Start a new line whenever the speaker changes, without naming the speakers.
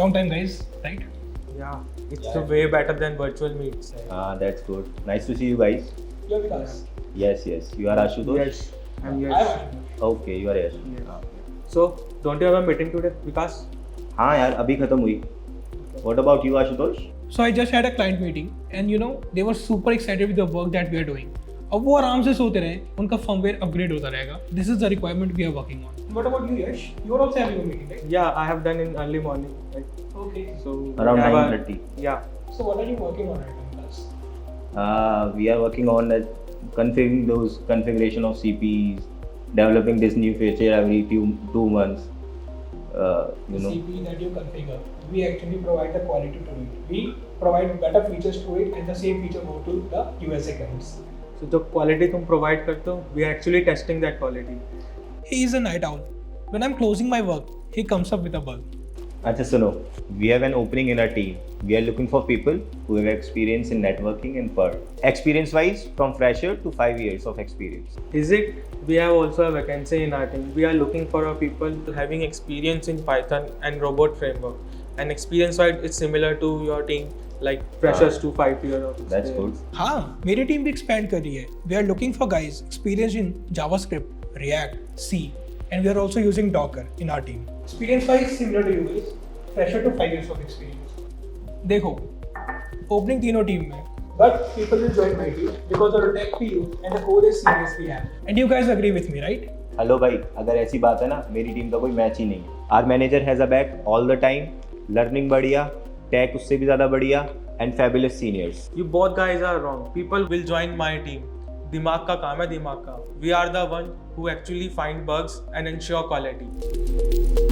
long time, guys, right?
Yeah, it's way better than virtual meets.
That's good. Nice to see you guys.
You're with us.
Yes. You are Ashutosh?
Yes, I'm
I'm
yes.
Ashutosh.
Okay, you are Yash.
So, don't you have a meeting today, Vikas?
हाँ यार अभी खत्म हुई. What about you, Ashutosh?
So I just had a client meeting, and they were super excited with the work that we are doing. अब वो आराम से सोते रहे, उनका firmware upgrade होता रहेगा. This is the requirement we are working on. What about you, Yash? You are also having a meeting, right?
Yeah, I have done in early morning. Right?
Okay.
So
Around
we have
9:30.
Yeah.
So what are you working on right now, class?
We are working on configuring those configuration of CPs, developing this new feature every two months.
The CP that you configure, we actually provide the quality to it. We provide better features to it, and the same feature go to the USA clients.
So the quality तुम provide करते हो, we are actually testing that quality.
He is a night owl. When I'm closing my work, he comes up with a bug.
अच्छा सुनो, we have an opening in our team. We are looking for people who have experience in networking and Perl. Experience-wise, from fresher to 5 years of experience.
Is it? We have also a vacancy in our team. We are looking for people having experience in Python and robot framework. And experience-wise, it's similar to your team, like freshers to 5 years of experience.
That's good.
हाँ, मेरी team भी expand कर रही है. We are looking for guys experienced in JavaScript, React, C, and we are also using Docker in our team. Experience-wise, similar to you guys, fresher to 5 years of experience. देखो, opening तीनों team में, but people will join my team because of the tech we use and the code is serious we have. And you guys agree with me, right?
Hello भाई, अगर ऐसी बात है ना, मेरी टीम का कोई मैच ही नहीं है. Our manager has a back all the time, learning बढ़िया, tech उससे भी ज़्यादा बढ़िया, and fabulous seniors.
You both guys are wrong. People will join my team. दिमाग का काम है दिमाग का. We are the one who actually find bugs and ensure quality.